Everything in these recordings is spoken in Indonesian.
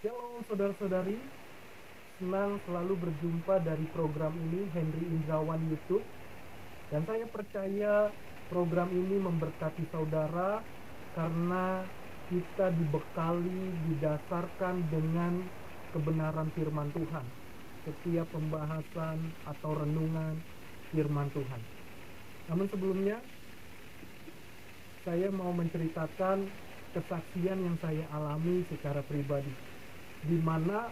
Shalom saudara-saudari, senang selalu berjumpa dari program ini Henry Indrawan YouTube. Dan saya percaya program ini memberkati saudara karena kita dibekali, didasarkan dengan kebenaran firman Tuhan. Setiap pembahasan atau renungan firman Tuhan. Namun sebelumnya, saya mau menceritakan kesaksian yang saya alami secara pribadi, di mana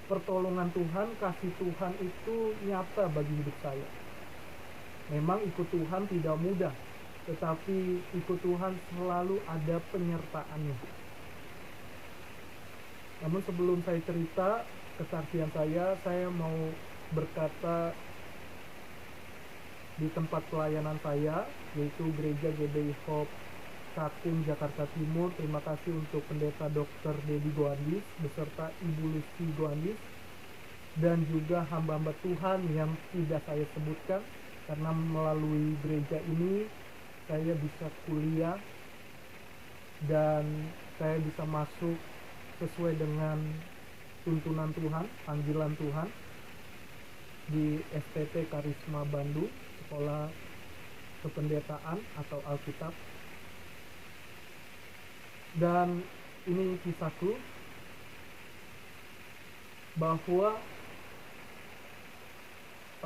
pertolongan Tuhan, kasih Tuhan itu nyata bagi hidup saya. Memang ikut Tuhan tidak mudah, tetapi ikut Tuhan selalu ada penyertaannya. Namun sebelum saya cerita kesaksian saya mau berkata di tempat pelayanan saya, yaitu Gereja GBI Hope Cakung, Jakarta Timur. Terima kasih untuk Pendeta Dr. Dedi Goandis beserta Ibu Lucy Goandis, dan juga hamba-hamba Tuhan yang tidak saya sebutkan, karena melalui gereja ini saya bisa kuliah dan saya bisa masuk sesuai dengan tuntunan Tuhan, panggilan Tuhan di STT Karisma Bandung, Sekolah Kependetaan atau Alkitab. Dan ini kisahku, bahwa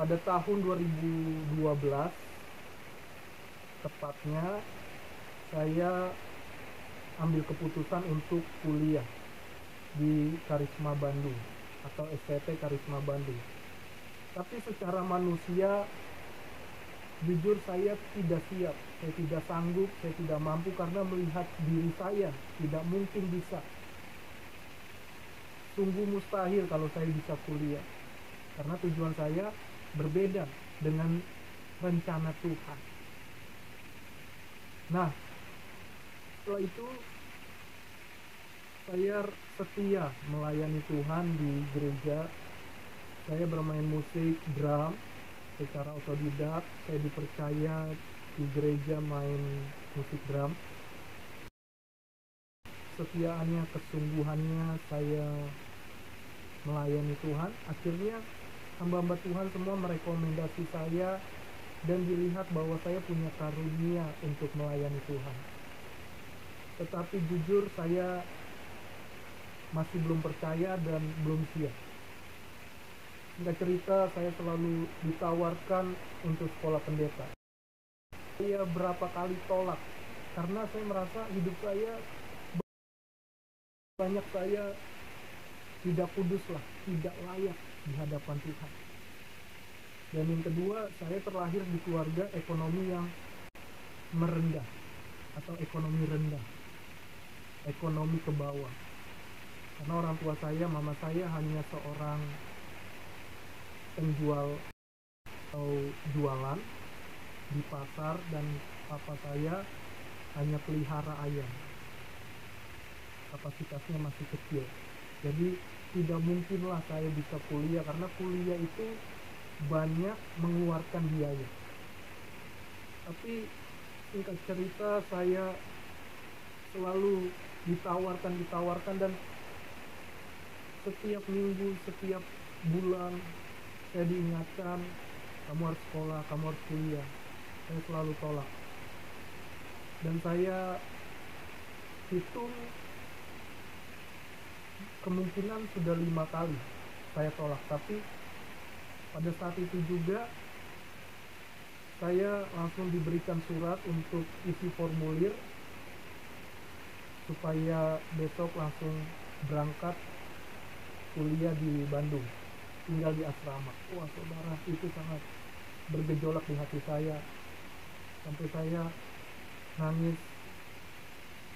pada tahun 2012 tepatnya saya ambil keputusan untuk kuliah di Karisma Bandung atau STT Karisma Bandung. Tapi secara manusia, jujur saya tidak siap, saya tidak sanggup, saya tidak mampu, karena melihat diri saya tidak mungkin bisa. Sungguh mustahil kalau saya bisa kuliah, karena tujuan saya berbeda dengan rencana Tuhan. Nah, setelah itu saya setia melayani Tuhan di gereja. Saya bermain musik drum secara otodidak. Saya dipercaya di gereja main musik drum. Kesetiaannya, kesungguhannya saya melayani Tuhan. Akhirnya hamba-hamba Tuhan semua merekomendasi saya, dan dilihat bahwa saya punya karunia untuk melayani Tuhan. Tetapi jujur saya masih belum percaya dan belum siap. Singkat cerita, saya selalu ditawarkan untuk sekolah pendeta. Saya berapa kali tolak, karena saya merasa hidup saya, banyak saya tidak kudus lah, tidak layak di hadapan Tuhan. Dan yang kedua, saya terlahir di keluarga ekonomi yang merendah atau ekonomi rendah, ekonomi ke bawah. Karena orang tua saya, mama saya hanya seorang penjual atau jualan di pasar, dan papa saya hanya pelihara ayam. Kapasitasnya masih kecil, jadi tidak mungkinlah saya bisa kuliah, karena kuliah itu banyak mengeluarkan biaya. Tapi singkat cerita, saya selalu ditawarkan, dan setiap minggu, setiap bulan saya diingatkan, kamu harus sekolah, kamu harus kuliah. Saya selalu tolak. Dan saya hitung, kemungkinan sudah 5 kali saya tolak. Tapi pada saat itu juga saya langsung diberikan surat untuk isi formulir supaya besok langsung berangkat kuliah di Bandung, tinggal di asrama. Wah saudara, itu sangat bergejolak di hati saya, sampai saya nangis,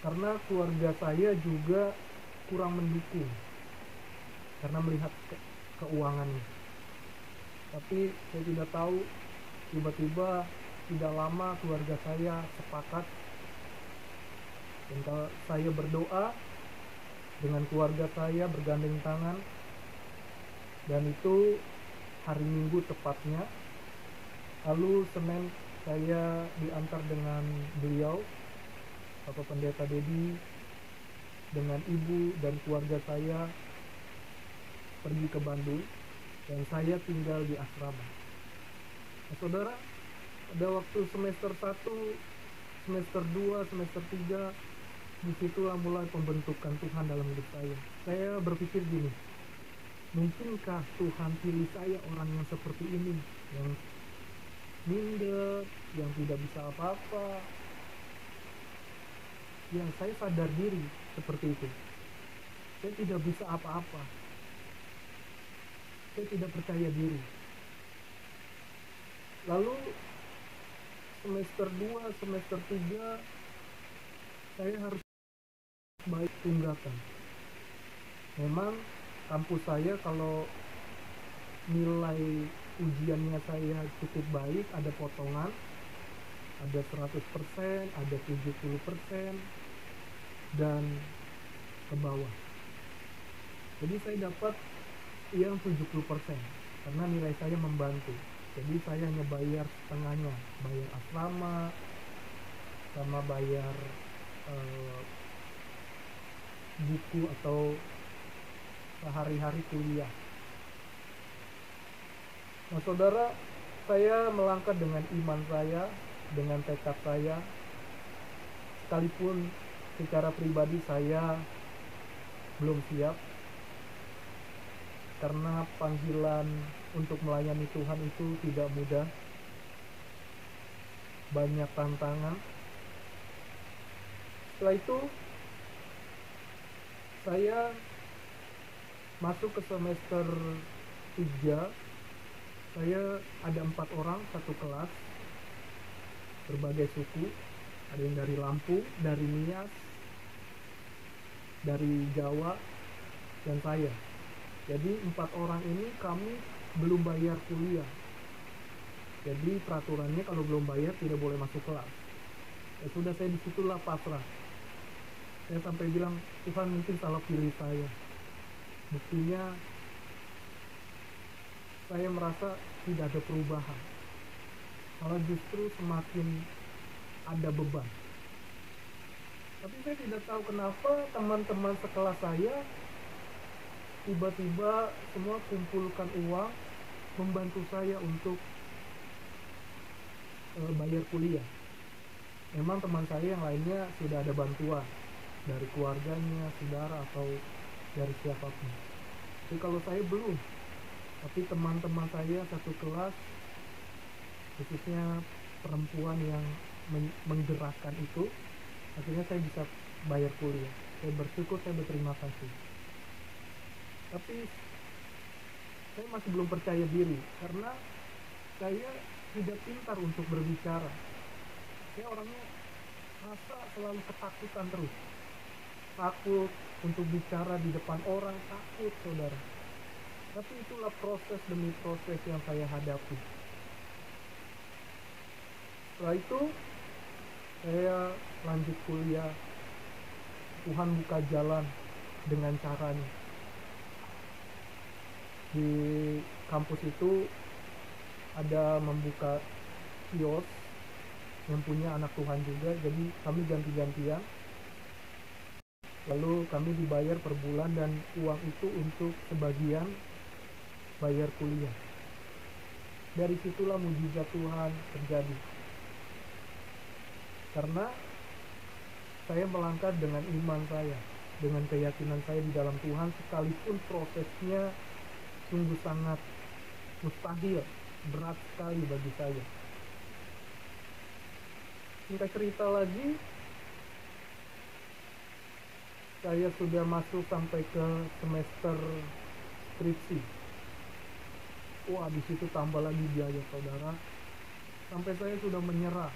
karena keluarga saya juga kurang mendukung karena melihat keuangannya. Tapi saya tidak tahu, tiba-tiba tidak lama keluarga saya sepakat, dan saya berdoa dengan keluarga saya bergandeng tangan, dan itu hari Minggu tepatnya. Lalu Senin saya diantar dengan beliau, Bapak Pendeta Dedi, dengan ibu dan keluarga saya pergi ke Bandung dan saya tinggal di asrama. Nah, saudara, pada waktu semester 1, semester 2, semester 3, disitulah mulai pembentukan Tuhan dalam hidup saya. Saya berpikir gini, mungkinkah Tuhan pilih saya orang yang seperti ini, yang minder, yang tidak bisa apa-apa. Yang saya sadar diri seperti itu. Saya tidak bisa apa-apa. Saya tidak percaya diri. Lalu semester 2, semester 3 saya harus baik tunggakan. Memang kampus saya kalau nilai ujiannya saya cukup baik, ada potongan, ada 100%, ada 70%, dan ke bawah. Jadi saya dapat yang 70% karena nilai saya membantu. Jadi saya hanya bayar setengahnya, bayar asrama sama bayar buku atau sehari-hari kuliah. Nah saudara, saya melangkah dengan iman saya, dengan tekad saya, sekalipun secara pribadi saya belum siap, karena panggilan untuk melayani Tuhan itu tidak mudah, banyak tantangan. Setelah itu saya masuk ke semester 3. Saya ada 4 orang satu kelas, berbagai suku, ada yang dari Lampung, dari Nias, dari Jawa, dan saya. Jadi 4 orang ini kami belum bayar kuliah. Jadi peraturannya kalau belum bayar tidak boleh masuk kelas. Ya sudah, saya disitulah pasrah. Saya sampai bilang, Tuhan mungkin salah pilih saya. Buktinya saya merasa tidak ada perubahan, malah justru semakin ada beban. Tapi saya tidak tahu kenapa teman-teman sekelas saya tiba-tiba semua kumpulkan uang membantu saya untuk bayar kuliah. Memang teman saya yang lainnya sudah ada bantuan dari keluarganya, saudara, atau dari siapapun. Tapi kalau saya belum. Tapi teman-teman saya satu kelas, khususnya perempuan yang menggerakkan itu, akhirnya saya bisa bayar kuliah. Saya bersyukur, saya berterima kasih. Tapi saya masih belum percaya diri karena saya tidak pintar untuk berbicara. Saya orangnya rasa selalu ketakutan terus, takut untuk bicara di depan orang, takut saudara. Tapi itulah proses demi proses yang saya hadapi. Setelah itu saya lanjut kuliah. Tuhan buka jalan dengan caranya. Di kampus itu ada membuka kios yang punya anak Tuhan juga, jadi kami ganti-gantian. Lalu kami dibayar per bulan dan uang itu untuk sebagian bayar kuliah. Dari situlah mujizat Tuhan terjadi. Karena saya melangkah dengan iman saya, dengan keyakinan saya di dalam Tuhan, sekalipun prosesnya sungguh sangat mustahil, berat sekali bagi saya. Singkat cerita lagi, saya sudah masuk sampai ke semester skripsi. Wah, di situ tambah lagi biaya saudara, sampai saya sudah menyerah.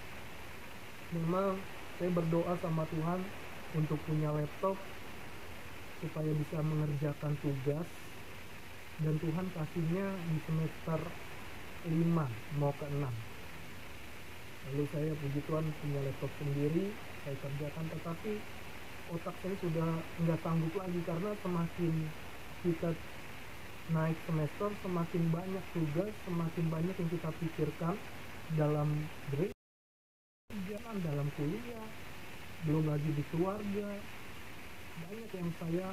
Memang saya berdoa sama Tuhan untuk punya laptop supaya bisa mengerjakan tugas, dan Tuhan kasihnya di semester 5 mau ke 6. Lalu saya puji Tuhan punya laptop sendiri, saya kerjakan, tetapi otak saya sudah nggak sanggup lagi karena semakin kita naik semester, semakin banyak tugas, semakin banyak yang kita pikirkan dalam gereja, dalam kuliah, belum lagi di keluarga. banyak yang saya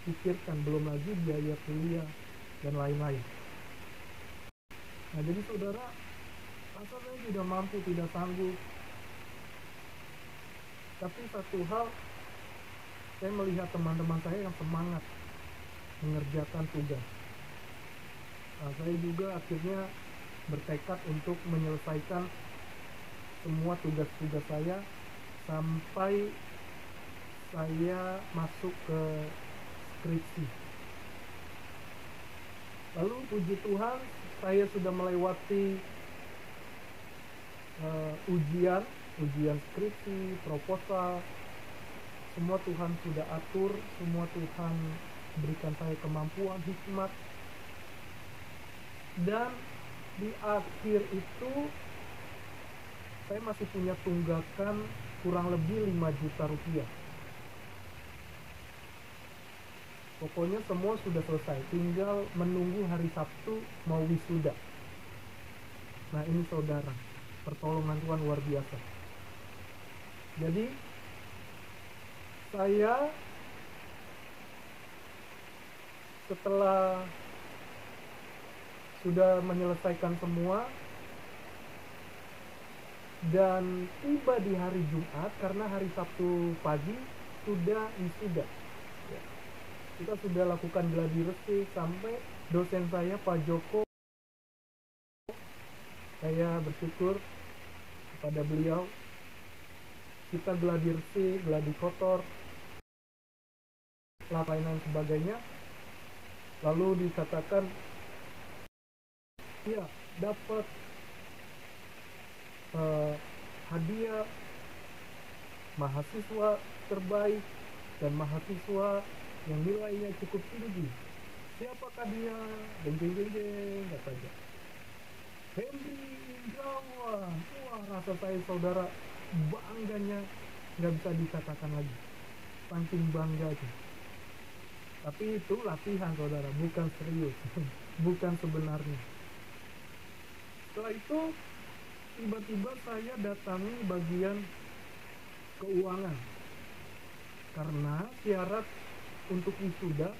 pikirkan, belum lagi biaya kuliah dan lain-lain. Nah, jadi saudara, rasa saya tidak mampu, tidak sanggup. Tapi satu hal, saya melihat teman-teman saya yang semangat mengerjakan tugas. Nah, saya juga akhirnya bertekad untuk menyelesaikan semua tugas-tugas saya sampai saya masuk ke skripsi. Lalu puji Tuhan, saya sudah melewati ujian skripsi, proposal. Semua Tuhan sudah atur, semua Tuhan berikan saya kemampuan, hikmat. Dan di akhir itu saya masih punya tunggakan kurang lebih 5 juta rupiah. Pokoknya semua sudah selesai, tinggal menunggu hari Sabtu mau wisuda. Nah, ini saudara, pertolongan Tuhan luar biasa. Jadi saya setelah sudah menyelesaikan semua dan tiba di hari Jumat, karena hari Sabtu pagi sudah wisuda. Kita sudah lakukan gladi resik sampai dosen saya Pak Joko, saya bersyukur kepada beliau. Kita gladi resik, gladi kotor, lain sebagainya. Lalu dikatakan, ya, dapat hadiah mahasiswa terbaik dan mahasiswa yang nilainya cukup tinggi. Siapakah dia? Jeng katanya. Henry Indrawan. Wah, rasa saya saudara bangganya nggak bisa dikatakan lagi. Saking bangga itu. Tapi itu latihan saudara, bukan serius. Bukan sebenarnya. Setelah itu tiba-tiba saya datangi bagian keuangan, karena syarat untuk wisuda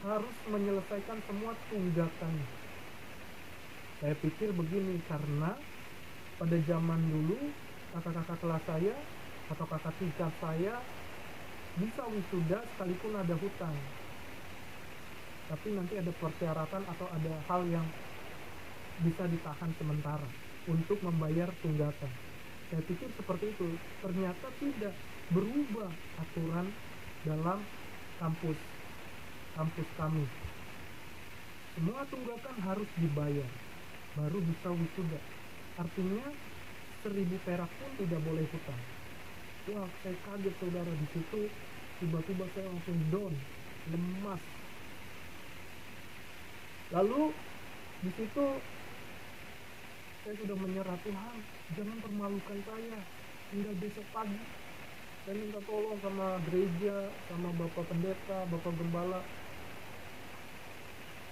harus menyelesaikan semua tunggakan. Saya pikir begini, karena pada zaman dulu kakak-kakak kelas saya atau kakak tingkat saya bisa wisuda sekalipun ada hutang, tapi nanti ada persyaratan atau ada hal yang bisa ditahan sementara untuk membayar tunggakan. Saya pikir seperti itu, ternyata tidak, berubah aturan dalam kampus kami. Semua tunggakan harus dibayar baru bisa wisuda. Artinya 1.000 perak pun tidak boleh hutang. Wah, saya kaget saudara. Di situ tiba-tiba saya langsung down, lemas. Lalu di situ saya sudah menyerah, Tuhan jangan permalukan saya hingga besok pagi. Saya minta tolong sama gereja, sama Bapak Pendeta, Bapak Gembala.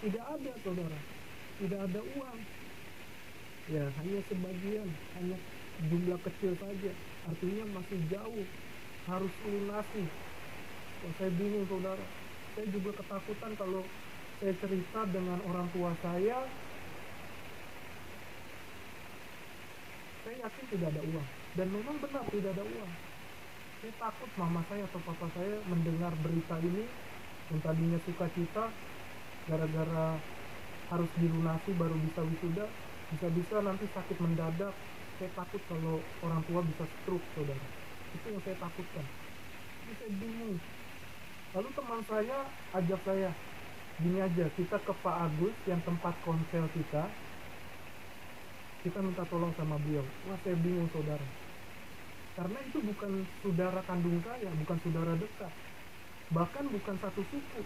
Tidak ada saudara, tidak ada uang. Ya, hanya sebagian, hanya jumlah kecil saja. Artinya masih jauh, harus lunasi. Wah, saya bingung saudara. Saya juga ketakutan kalau saya cerita dengan orang tua saya yakin tidak ada uang. Dan memang benar tidak ada uang. Saya takut mama saya atau papa saya mendengar berita ini, yang tadinya sukacita gara-gara harus dilunasi baru bisa wisuda, bisa-bisa nanti sakit mendadak. Saya takut kalau orang tua bisa stroke saudara. Itu yang saya takutkan. Jadi saya bingung. Lalu teman saya ajak saya, gini aja, kita ke Pak Agus yang tempat konsel kita minta tolong sama beliau. Wah, saya bingung saudara, karena itu bukan saudara kandung saya, bukan saudara dekat, bahkan bukan satu suku.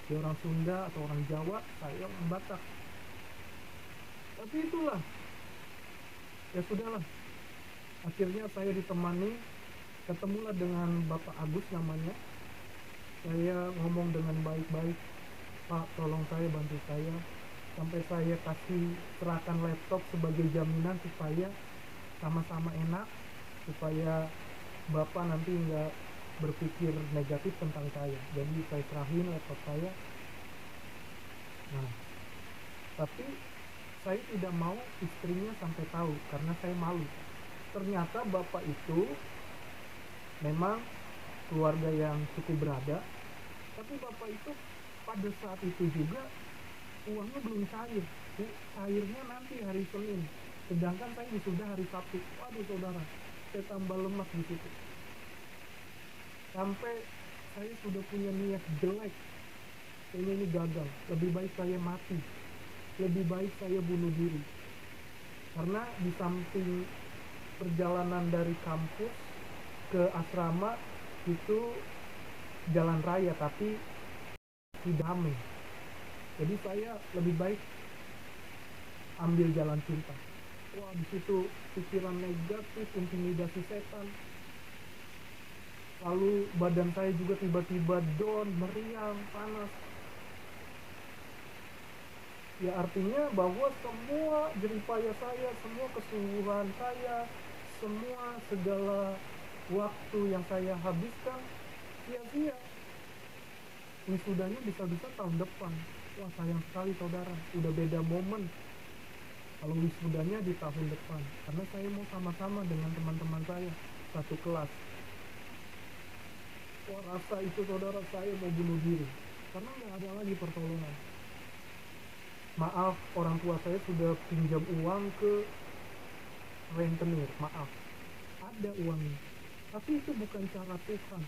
Dia orang Sunda atau orang Jawa, saya orang Batak. Tapi itulah, ya sudahlah. Akhirnya saya ditemani, ketemulah dengan Bapak Agus namanya. Saya ngomong dengan baik-baik, Pak tolong saya, bantu saya. Sampai saya kasih serahkan laptop sebagai jaminan supaya sama-sama enak, supaya Bapak nanti nggak berpikir negatif tentang saya. Jadi saya serahin laptop saya. Nah, tapi saya tidak mau istrinya sampai tahu karena saya malu. Ternyata bapak itu memang keluarga yang cukup berada, tapi bapak itu pada saat itu juga uangnya belum cair. Cairnya nanti hari Senin, sedangkan saya sudah hari Sabtu. Waduh saudara, saya tambah lemas di situ. Sampai saya sudah punya niat jelek, kayaknya ini gagal, lebih baik saya mati, lebih baik saya bunuh diri. Karena di samping perjalanan dari kampus ke asrama itu jalan raya tapi tidak damai. Jadi saya lebih baik ambil jalan pintas. Wah, di situ pikiran negatif, intimidasi setan. Lalu badan saya juga tiba-tiba down, meriang, panas. Ya artinya bahwa semua jeripaya saya, semua kesungguhan saya, semua segala waktu yang saya habiskan sia-sia. Wisudanya bisa-bisa tahun depan. Wah, sayang sekali saudara, udah beda momen kalau wisudanya di tahun depan. Karena saya mau sama-sama dengan teman-teman saya satu kelas. Wah, rasa itu saudara, saya mau bunuh diri karena nggak ada lagi pertolongan. Maaf, orang tua saya sudah pinjam uang ke rentenir, maaf, ada uangnya, tapi itu bukan cara Tuhan.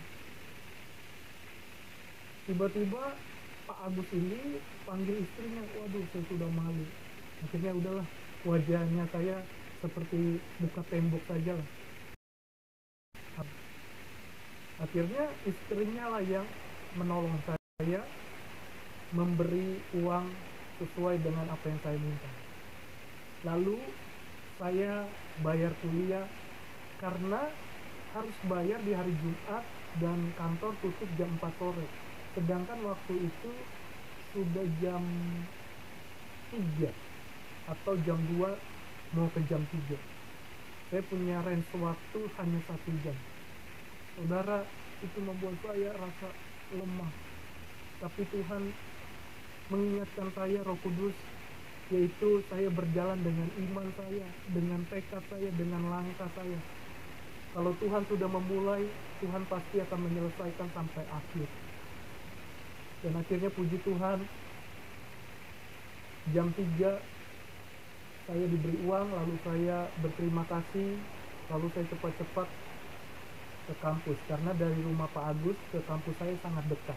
Tiba-tiba Pak Agus ini panggil istrinya. Waduh, saya sudah malu. Akhirnya udahlah, wajahnya saya seperti buka tembok saja lah. Akhirnya istrinya lah yang menolong saya, memberi uang sesuai dengan apa yang saya minta. Lalu saya bayar kuliah karena harus bayar di hari Jumat dan kantor tutup jam 4 sore. Sedangkan waktu itu sudah jam 3 atau jam 2 mau ke jam 3. Saya punya range waktu hanya 1 jam. Saudara, itu membuat saya rasa lemah. Tapi Tuhan mengingatkan saya, Roh Kudus, yaitu saya berjalan dengan iman saya, dengan tekad saya, dengan langkah saya. Kalau Tuhan sudah memulai, Tuhan pasti akan menyelesaikan sampai akhir. Dan akhirnya puji Tuhan, jam 3 saya diberi uang, lalu saya berterima kasih, lalu saya cepat-cepat ke kampus, karena dari rumah Pak Agus ke kampus saya sangat dekat.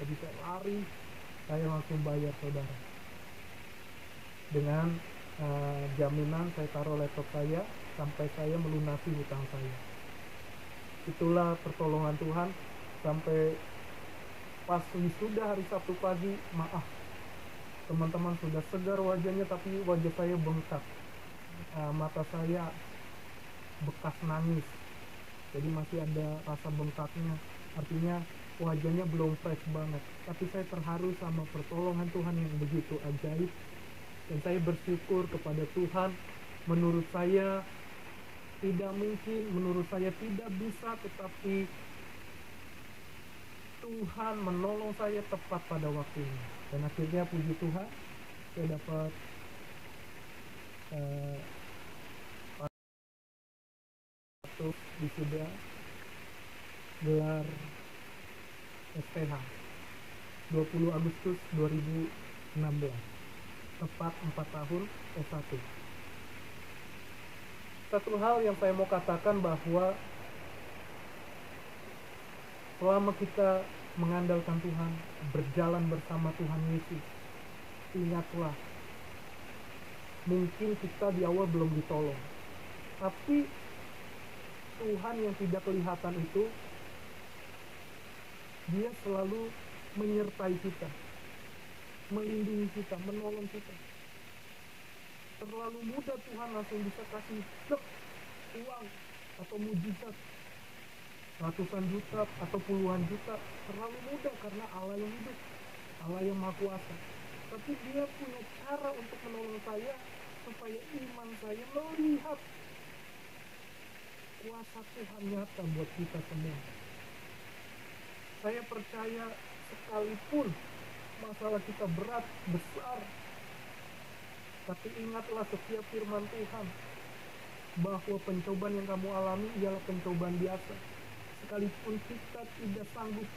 Jadi saya lari, saya langsung bayar saudara. Dengan jaminan saya taruh laptop saya sampai saya melunasi hutang saya. Itulah pertolongan Tuhan. Sampai pas wisuda hari Sabtu pagi, maaf, teman-teman sudah segar wajahnya, tapi wajah saya bengkak, mata saya bekas nangis, jadi masih ada rasa bengkaknya, artinya wajahnya belum fresh banget. Tapi saya terharu sama pertolongan Tuhan yang begitu ajaib, dan saya bersyukur kepada Tuhan. Menurut saya tidak mungkin, menurut saya tidak bisa, tetapi Tuhan menolong saya tepat pada waktunya. Dan akhirnya puji Tuhan, saya dapat satu wisuda gelar SPH 20 Agustus 2016, tepat 4 tahun S1. Satu hal yang saya mau katakan bahwa selama kita mengandalkan Tuhan, berjalan bersama Tuhan Yesus, ingatlah, mungkin kita di awal belum ditolong, tapi Tuhan yang tidak kelihatan itu, Dia selalu menyertai kita, melindungi kita, menolong kita. Terlalu mudah Tuhan langsung bisa kasih uang atau mujizat ratusan juta atau puluhan juta. Terlalu mudah karena Allah yang hidup, Allah yang maha kuasa. Tapi Dia punya cara untuk menolong saya, supaya iman saya melihat kuasa Tuhan nyata buat kita semua. Saya percaya sekalipun masalah kita berat, besar, tapi ingatlah setiap firman Tuhan bahwa pencobaan yang kamu alami ialah pencobaan biasa. Sekalipun kita tidak sanggup,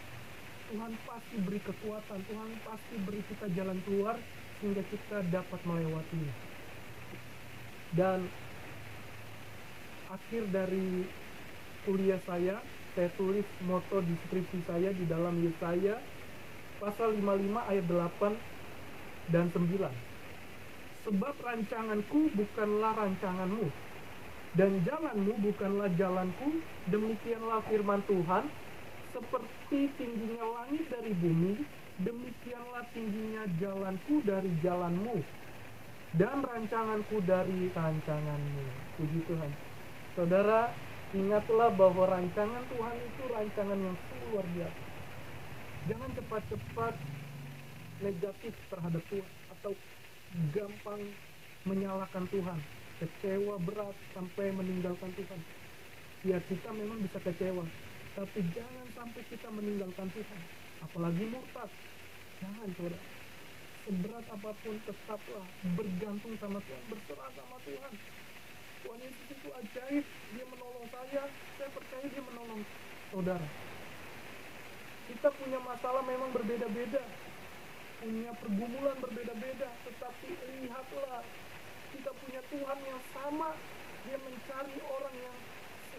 Tuhan pasti beri kekuatan, Tuhan pasti beri kita jalan keluar sehingga kita dapat melewatinya. Dan akhir dari kuliah saya tulis moto di skripsi saya di dalam Yesaya pasal 55 ayat 8 dan 9. Sebab rancanganku bukanlah rancanganmu, dan jalanmu bukanlah jalanku, demikianlah firman Tuhan. Seperti tingginya langit dari bumi, demikianlah tingginya jalanku dari jalanmu, dan rancanganku dari rancanganmu. Puji Tuhan. Saudara, ingatlah bahwa rancangan Tuhan itu rancangan yang luar biasa. Jangan cepat-cepat negatif terhadap Tuhan atau gampang menyalahkan Tuhan, kecewa berat sampai meninggalkan Tuhan. Ya, kita memang bisa kecewa, tapi jangan sampai kita meninggalkan Tuhan, apalagi murtad. Jangan, saudara. Seberat apapun tetaplah bergantung sama Tuhan, berserah sama Tuhan. Tuhan Yesus itu ajaib, dia menolong saya percaya dia menolong saudara. Kita punya masalah memang berbeda-beda, punya pergumulan berbeda-beda, tetapi lihatlah, kita punya Tuhan yang sama. Dia mencari orang yang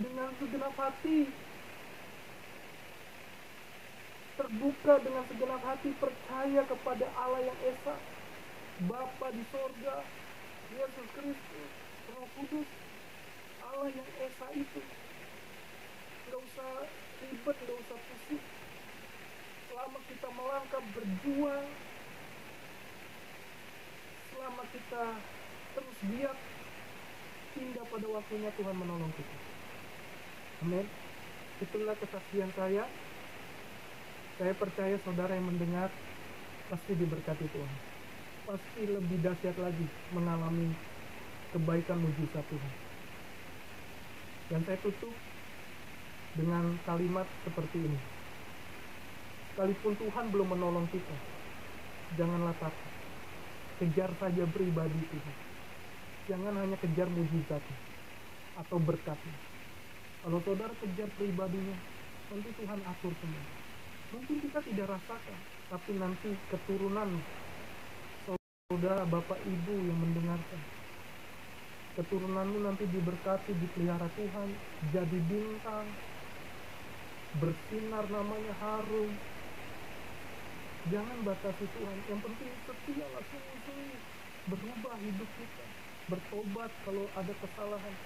dengan segenap hati, terbuka dengan segenap hati, percaya kepada Allah yang Esa, Bapa di sorga, Yesus Kristus, Roh Kudus. Allah yang Esa itu gak usah ribet, gak usah pusing. Selama kita melangkah berjuang, selama kita terus giat, hingga pada waktunya Tuhan menolong kita. Amin. Itulah kesaksian saya. Saya percaya saudara yang mendengar pasti diberkati Tuhan, pasti lebih dahsyat lagi mengalami kebaikan mujizat Tuhan. Dan saya tutup dengan kalimat seperti ini. Sekalipun Tuhan belum menolong kita, janganlah takut. Kejar saja pribadi Tuhan. Jangan hanya kejar mujizatnya atau berkatnya. Kalau saudara kejar pribadinya, nanti Tuhan atur semua. Mungkin kita tidak rasakan, tapi nanti keturunan saudara, bapak, ibu yang mendengarkan, keturunanmu nanti diberkati, dipelihara Tuhan, jadi bintang, bersinar, namanya harum. Jangan batasi Tuhan. Yang penting setialah, sungguh-sungguh berubah hidup kita, bertobat kalau ada kesalahan.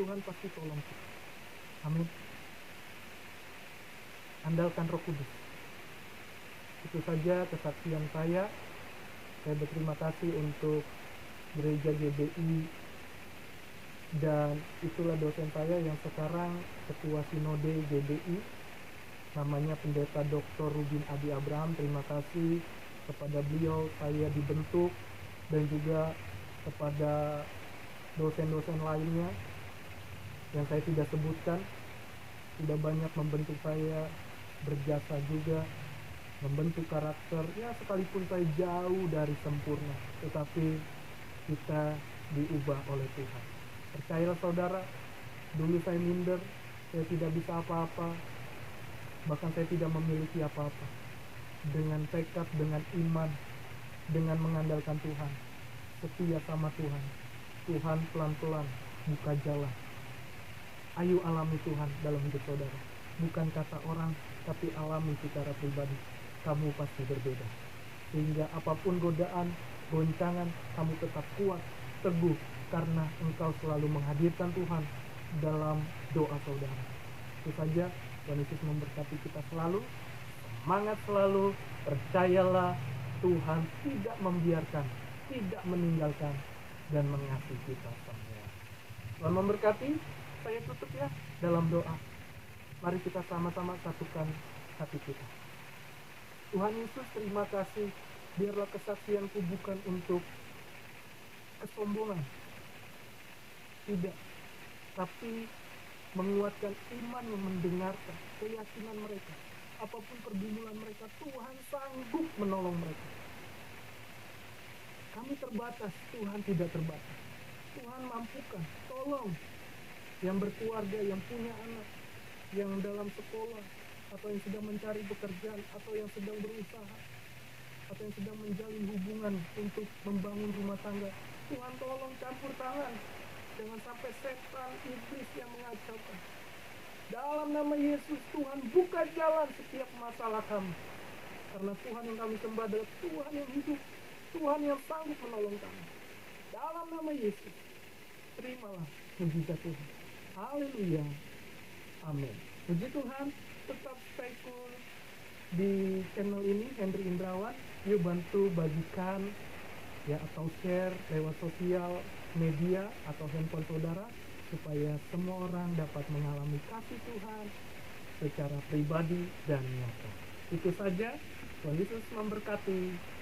Tuhan pasti tolong kita. Amin. Andalkan Roh Kudus. Itu saja kesaksian saya. Saya berterima kasih untuk Gereja GBI, dan itulah dosen saya yang sekarang Ketua Sinode GBI, namanya Pendeta Dr. Rubin Adi Abraham. Terima kasih kepada beliau saya dibentuk, dan juga kepada dosen-dosen lainnya yang saya tidak sebutkan, sudah banyak membentuk saya, berjasa juga membentuk karakter. Ya, sekalipun saya jauh dari sempurna, tetapi kita diubah oleh Tuhan. Percayalah saudara, dulu saya minder, saya tidak bisa apa-apa, bahkan saya tidak memiliki apa-apa. Dengan tekad, dengan iman, dengan mengandalkan Tuhan, setia sama Tuhan, Tuhan pelan-pelan buka jalan. Ayo alami Tuhan dalam hidup saudara. Bukan kata orang, tapi alami secara pribadi. Kamu pasti berbeda. Sehingga apapun godaan, goncangan, kamu tetap kuat, teguh, karena engkau selalu menghadirkan Tuhan dalam doa saudara. Itu saja. Tuhan Yesus memberkati kita selalu. Semangat selalu. Percayalah, Tuhan tidak membiarkan, tidak meninggalkan, dan mengasihi kita semua. Tuhan memberkati. Saya tutup ya dalam doa. Mari kita sama-sama satukan hati kita. Tuhan Yesus, terima kasih. Biarlah kesaksianku bukan untuk kesombongan, tidak, tapi menguatkan iman yang mendengarkan, keyakinan mereka. Apapun pergumulan mereka, Tuhan sanggup menolong mereka. Kami terbatas, Tuhan tidak terbatas. Tuhan mampukan, tolong. Yang berkeluarga, yang punya anak, yang dalam sekolah, atau yang sedang mencari pekerjaan, atau yang sedang berusaha, atau yang sedang menjalin hubungan untuk membangun rumah tangga. Tuhan tolong campur tangan. Jangan sampai setan, iblis yang mengacaukan. Dalam nama Yesus, Tuhan buka jalan setiap masalah kami. Karena Tuhan yang kami sembah adalah Tuhan yang hidup, Tuhan yang sanggup menolong kami. Dalam nama Yesus, terimalah mujizat Tuhan. Haleluya. Amin. Puji Tuhan, tetap stay cool di channel ini, Henry Indrawan. Yuk bantu bagikan ya, atau share lewat sosial media atau handphone saudara, supaya semua orang dapat mengalami kasih Tuhan secara pribadi dan nyata. Itu saja. Tuhan Yesus memberkati.